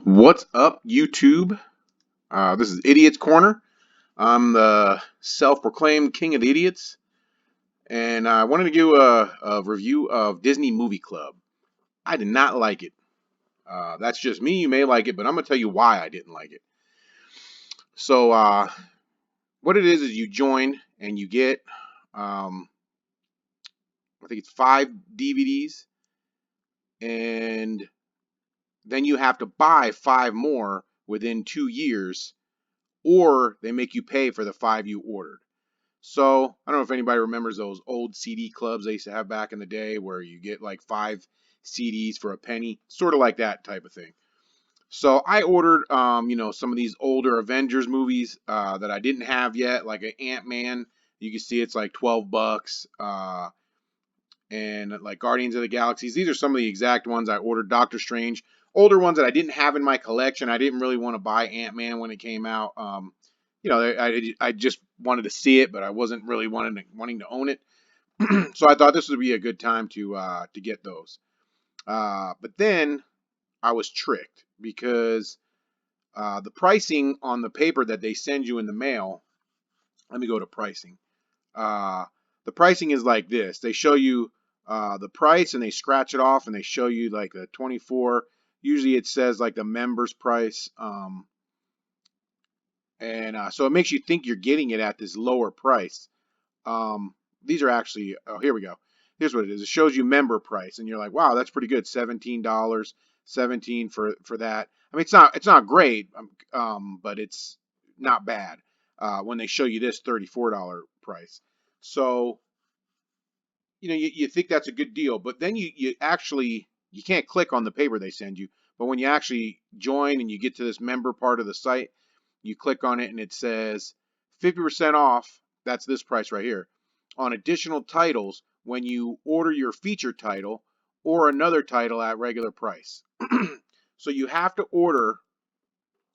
What's up, YouTube? This is Idiot's Corner. I'm the self-proclaimed king of the idiots, and I wanted to give a review of Disney Movie Club. I did not like it. That's just me. You may like it, but I'm gonna tell you why I didn't like it. So, what it is you join and you get, um, I think it's 5 DVDs, and then you have to buy 5 more within 2 years, or they make you pay for the 5 you ordered. So I don't know if anybody remembers those old CD clubs they used to have back in the day where you get like 5 CDs for a penny, sort of like that type of thing. So I ordered, some of these older Avengers movies that I didn't have yet, like an Ant-Man. You can see it's like $12, and like Guardians of the Galaxies. These are some of the exact ones I ordered. Doctor Strange, older ones that I didn't have in my collection. I didn't really want to buy Ant-Man when it came out. I just wanted to see it, but I wasn't really wanting to own it. So I thought this would be a good time to get those. But then I was tricked because the pricing on the paper that they send you in the mail. Let me go to pricing. Uh, the pricing is like this. They show you the price and they scratch it off and they show you like a 24. Usually it says like the member's price. So it makes you think you're getting it at this lower price. These are actually, oh, here we go. Here's what it is. It shows you member price, and you're like, wow, that's pretty good. $17, 17 for that. I mean, it's not great, but it's not bad. When they show you this $34 price, so you think that's a good deal, but then you actually you can't click on the paper they send you. But when you actually join and you get to this member part of the site, you click on it and it says 50% off. That's this price right here on additional titles when you order your feature title or another title at regular price. So you have to order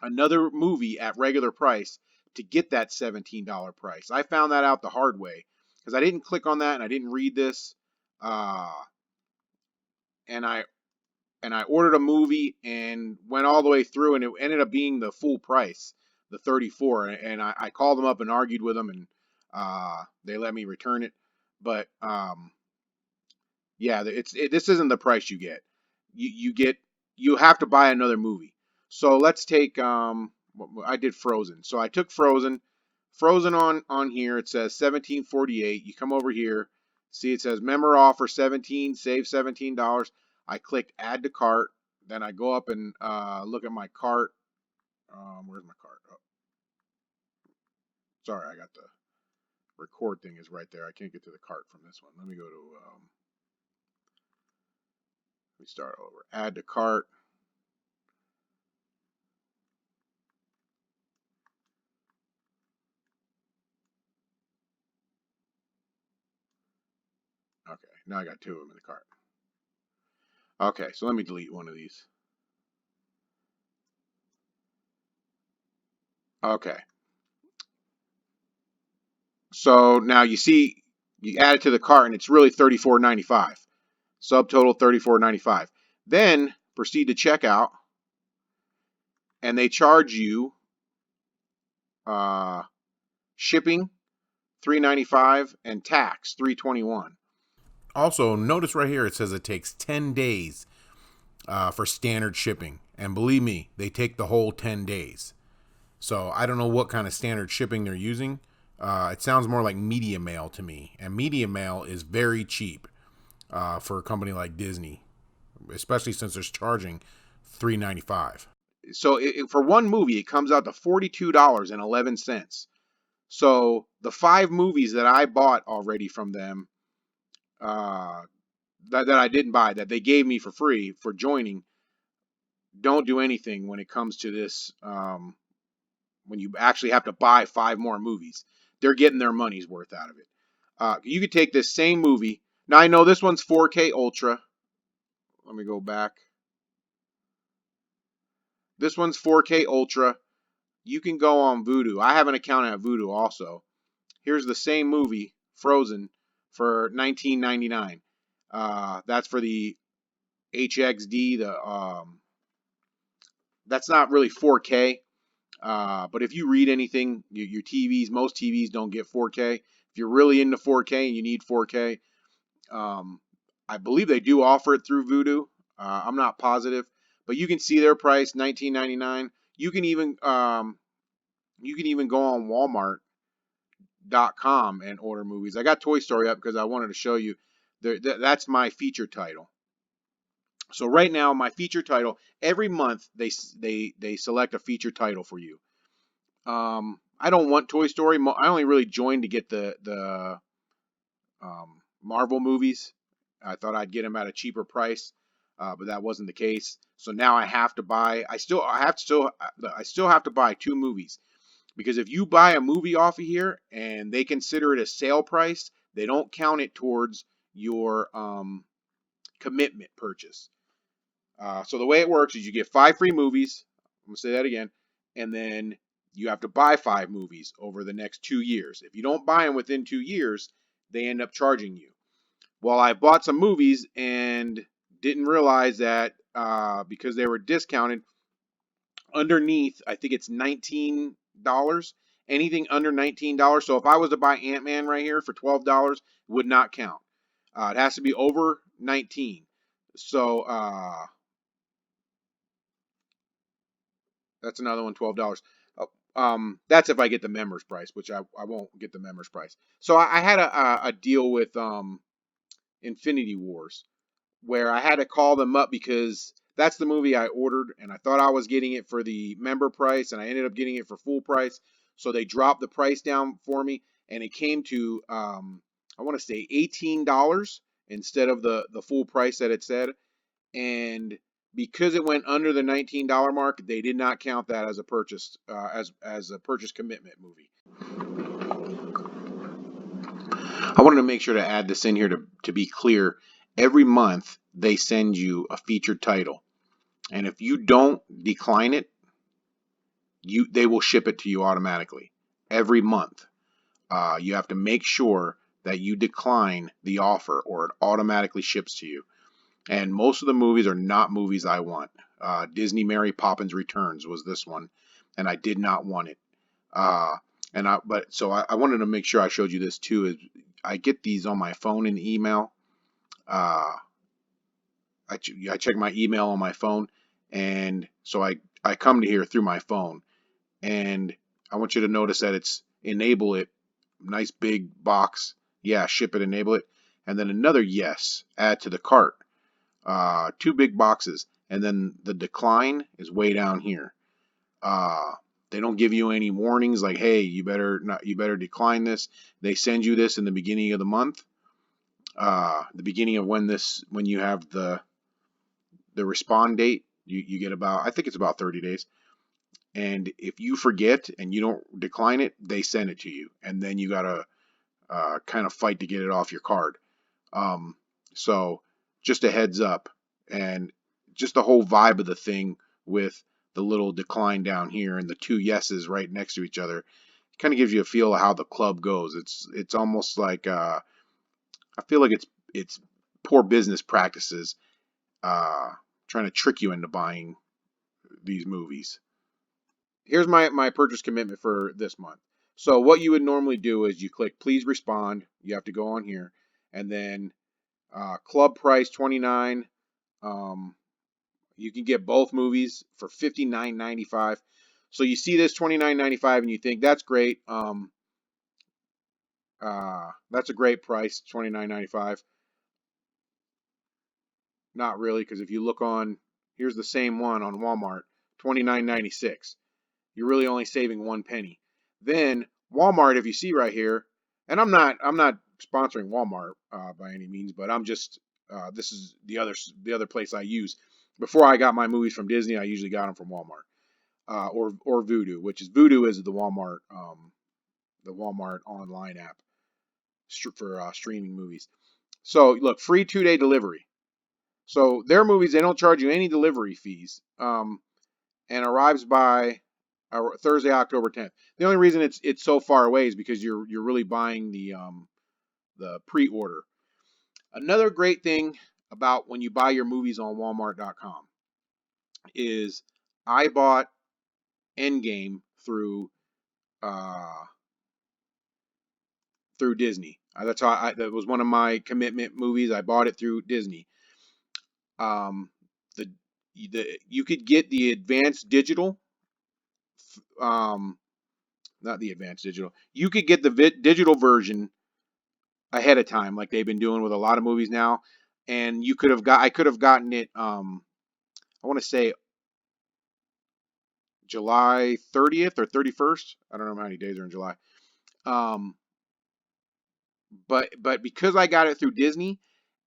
another movie at regular price to get that $17 price. I found that out the hard way because I didn't click on that and I didn't read this. Uh, and I ordered a movie and went all the way through, and it ended up being the full price, the 34. And I called them up and argued with them, and they let me return it. But yeah, this isn't the price you get. You have to buy another movie. So let's take I did Frozen. So I took Frozen. Frozen on here it says 17.48. You come over here, see it says member offer 17, save $17. I clicked add to cart. Then I go up and look at my cart. Where's my cart? Oh, sorry, I got the record thing is right there. I can't get to the cart from this one. Let me go to let me start over. Add to cart. Okay, now I got 2 of them in the cart. Okay, so let me delete one of these. Okay, so now you see you add it to the cart and it's really $34.95. Subtotal $34.95. Then proceed to checkout, and they charge you uh, shipping $3.95 and tax $3.21. Also, notice right here it says it takes 10 days for standard shipping. And believe me, they take the whole 10 days. So I don't know what kind of standard shipping they're using. It sounds more like Media Mail to me. And Media Mail is very cheap for a company like Disney, especially since they're charging $3.95. So for one movie, it comes out to $42.11. So the 5 movies that I bought already from them, uh, that I didn't buy, that they gave me for free for joining, don't do anything when it comes to this. When you actually have to buy 5 more movies, they're getting their money's worth out of it. You could take this same movie. Now I know this one's 4K Ultra. Let me go back. This one's 4K Ultra. You can go on Vudu. I have an account at Vudu also. Here's the same movie, Frozen, for $19.99. That's for the HXD, That's not really 4K. But if you read anything, your TVs, most TVs don't get 4K. If you're really into 4K and you need 4K, um, I believe they do offer it through Vudu. I'm not positive, but you can see their price, $19.99. You can even go on Walmart.com and order movies. I got Toy Story up because I wanted to show you. That's my feature title. So right now, my feature title, every month they select a feature title for you. I don't want Toy Story. I only really joined to get the Marvel movies. I thought I'd get them at a cheaper price, but that wasn't the case. So now I have to buy. I still have to buy two movies, because if you buy a movie off of here and they consider it a sale price, they don't count it towards your commitment purchase. So the way it works is you get 5 free movies. I'm gonna say that again, and then you have to buy 5 movies over the next 2 years. If you don't buy them within 2 years, they end up charging you. Well, I bought some movies and didn't realize that because they were discounted underneath, I think it's $19. Anything under $19. So if I was to buy Ant-Man right here for $12, would not count. It has to be over 19. So that's another one, $12. That's if I get the members price, which I won't get the members price. So I had a deal with Infinity Wars, where I had to call them up because that's the movie I ordered, and I thought I was getting it for the member price, and I ended up getting it for full price. So they dropped the price down for me, and it came to I want to say $18 instead of the full price that it said. And because it went under the $19 mark, they did not count that as a purchase as a purchase commitment movie. I wanted to make sure to add this in here to be clear. Every month they send you a featured title, and if you don't decline it, they will ship it to you automatically every month. You have to make sure that you decline the offer, or it automatically ships to you. And most of the movies are not movies I want. Disney Mary Poppins Returns was this one, and I did not want it. So I wanted to make sure I showed you this too. Is I get these on my phone and email. Uh, I check my email on my phone, and so I come to here through my phone, and I want you to notice that it's enable it, nice big box. Yeah, ship it, enable it, and then another yes, add to the cart. 2 big boxes, and then the decline is way down here. They don't give you any warnings like, hey, you better decline this. They send you this in the beginning of the month, the beginning of when you have the respond date. You get about, I think it's about 30 days. And if you forget and you don't decline it, they send it to you, and then you gotta kind of fight to get it off your card. So just a heads up, and just the whole vibe of the thing with the little decline down here and the 2 yeses right next to each other kind of gives you a feel of how the club goes. It's almost like I feel like it's poor business practices, trying to trick you into buying these movies. Here's my purchase commitment for this month. So what you would normally do is you click please respond. You have to go on here, and then club price 29. You can get both movies for $59.95. So you see this $29.95 and you think that's great. That's a great price, $29.95. Not really, because if you look on, here's the same one on Walmart, $29.96. You're really only saving 1 penny. Then Walmart, if you see right here, and I'm not sponsoring Walmart by any means, but I'm just this is the other place I use. Before I got my movies from Disney, I usually got them from Walmart or Vudu, which is Vudu is the Walmart online app for streaming movies. So look, free 2-day delivery. So their movies, they don't charge you any delivery fees, and arrives by Thursday, October 10th. The only reason it's so far away is because you're really buying the pre-order. Another great thing about when you buy your movies on Walmart.com is I bought Endgame through uh, Disney. That's how that was one of my commitment movies. I bought it through Disney. Um, the you could get the advanced digital, um, not the advanced digital. You could get the digital version ahead of time, like they've been doing with a lot of movies now. And you could have got, I could have gotten it. I want to say July 30th or 31st. I don't know how many days are in July. Um, but because I got it through Disney,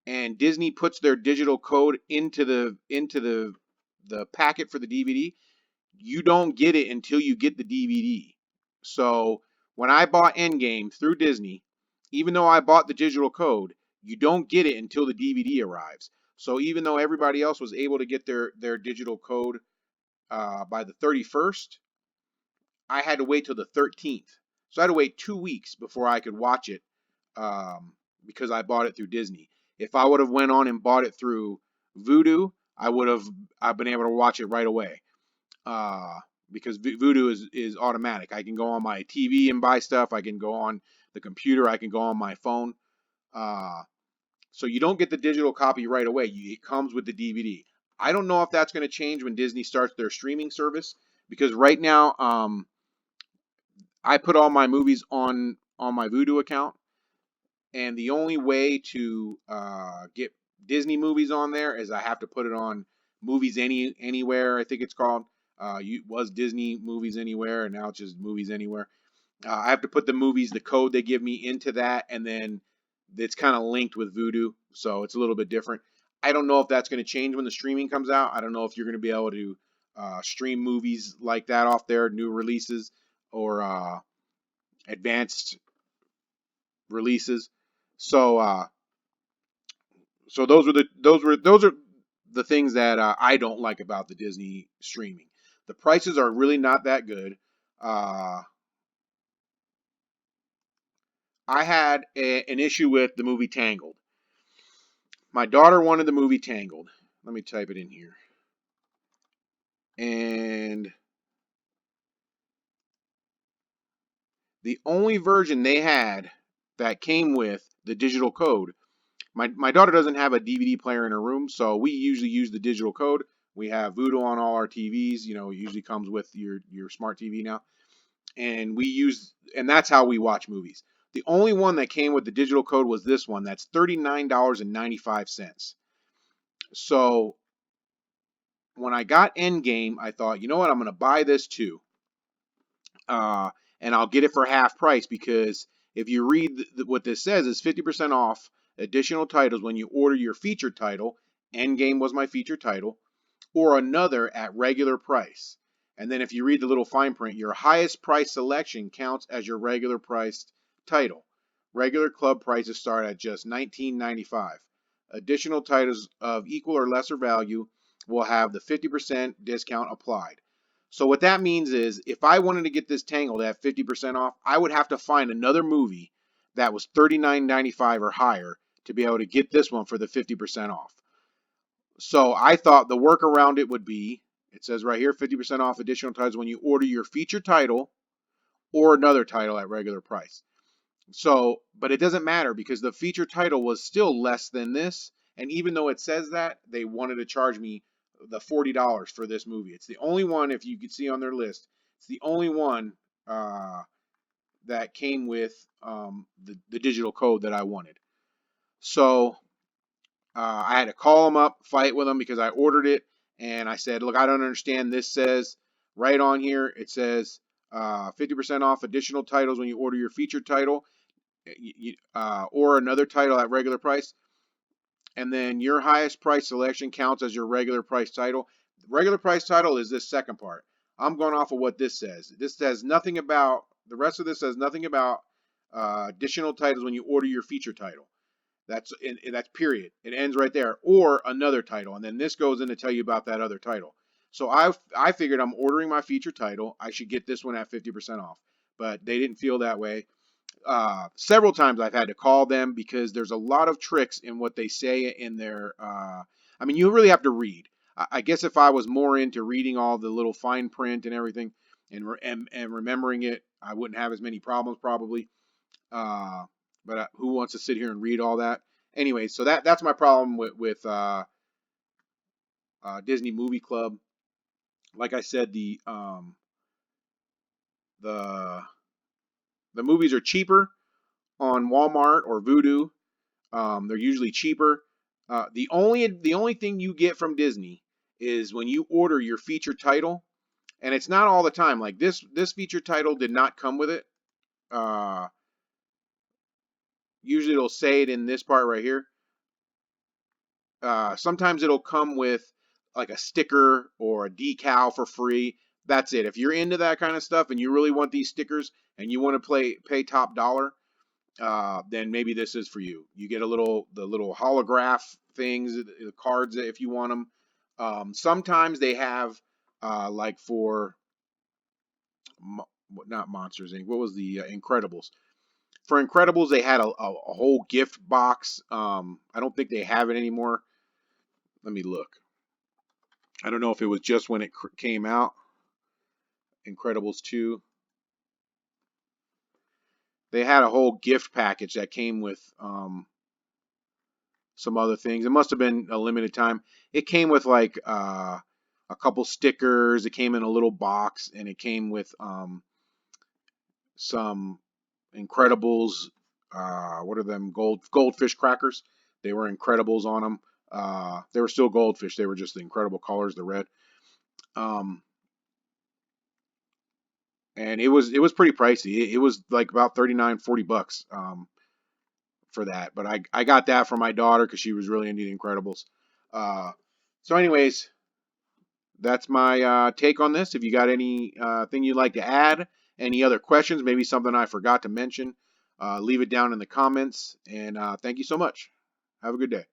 and Disney puts their digital code into the packet for the DVD, you don't get it until you get the DVD. So when I bought Endgame through Disney, even though I bought the digital code, you don't get it until the DVD arrives. So even though everybody else was able to get their digital code by the 31st, I had to wait till the 13th. So I had to wait 2 weeks before I could watch it, because I bought it through Disney. If I would have went on and bought it through Vudu, I've been able to watch it right away. Uh, because Vudu is automatic. I can go on my TV and buy stuff. I can go on the computer. I can go on my phone. Uh, so you don't get the digital copy right away. It comes with the DVD. I don't know if that's going to change when Disney starts their streaming service, because right now, I put all my movies on my Vudu account, and the only way to get Disney movies on there is I have to put it on Movies Anywhere, I think it's called. Was Disney Movies Anywhere, and now it's just Movies Anywhere. I have to put the code they give me into that, and then it's kind of linked with Vudu, so it's a little bit different. I don't know if that's going to change when the streaming comes out. I don't know if you're going to be able to stream movies like that off there, new releases or advanced releases. So those are the things that I don't like about the Disney streaming. The prices are really not that good. Uh, I had an issue with the movie Tangled. My daughter wanted the movie Tangled. Let me type it in here. And the only version they had that came with the digital code, my daughter doesn't have a DVD player in her room, so we usually use the digital code. We have Vudu on all our TVs. You know, it usually comes with your smart TV now, and that's how we watch movies. The only one that came with the digital code was this one. That's $39.95. So when I got Endgame, I thought, you know what, I'm going to buy this too, uh, and I'll get it for half price, because if you read what this says, is 50% off additional titles when you order your feature title. Endgame was my feature title, or another at regular price. And then if you read the little fine print, your highest price selection counts as your regular priced title. Regular club prices start at just $19.95. Additional titles of equal or lesser value will have the 50% discount applied. So what that means is, if I wanted to get this Tangled at 50% off, I would have to find another movie that was $39.95 or higher to be able to get this one for the 50% off. So I thought the work around it would be, it says right here, 50% off additional titles when you order your feature title or another title at regular price. So, but it doesn't matter, because the feature title was still less than this. And even though it says that, they wanted to charge me the $40 for this movie. It's the only one, if you could see on their list, it's the only one that came with the digital code that I wanted. So I had to call them up, fight with them, because I ordered it, and I said, look, I don't understand. This says right on here, it says 50% off additional titles when you order your featured title or another title at regular price. And then your highest price selection counts as your regular price title. The regular price title is this second part. I'm going off of what this says. This says nothing about, the rest of this says nothing about additional titles when you order your feature title. That's period. It ends right there. Or another title, and then this goes in to tell you about that other title. So I figured, I'm ordering my feature title, I should get this one at 50% off. But they didn't feel that way. Several times I've had to call them, because there's a lot of tricks in what they say in their. I mean, you really have to read. I guess if I was more into reading all the little fine print and everything and remembering it, I wouldn't have as many problems probably. Uh, but who wants to sit here and read all that? Anyway, so that's my problem with Disney Movie Club. Like I said, the the movies are cheaper on Walmart or Vudu. They're usually cheaper. The only thing you get from Disney is when you order your feature title, and it's not all the time. Like this feature title did not come with it. Uh, Usually it'll say it in this part right here. Sometimes it'll come with like a sticker or a decal for free. That's it. If you're into that kind of stuff and you really want these stickers and you want to pay top dollar, then maybe this is for you. You get the little holograph things, the cards if you want them. Sometimes they have like for not Monsters Inc. What was the Incredibles? For Incredibles, they had a whole gift box. I don't think they have it anymore. Let me look. I don't know if it was just when it came out. Incredibles 2. They had a whole gift package that came with some other things. It must have been a limited time. It came with like a couple stickers. It came in a little box, and it came with some Incredibles. What are them? Goldfish crackers. They were Incredibles on them. They were still goldfish. They were just the incredible colors, the red. Um, and it was pretty pricey. It was like about 39-40 bucks for that. But I got that for my daughter because she was really into the Incredibles. So, anyways, that's my take on this. If you got any thing you'd like to add, any other questions, maybe something I forgot to mention, leave it down in the comments. And thank you so much. Have a good day.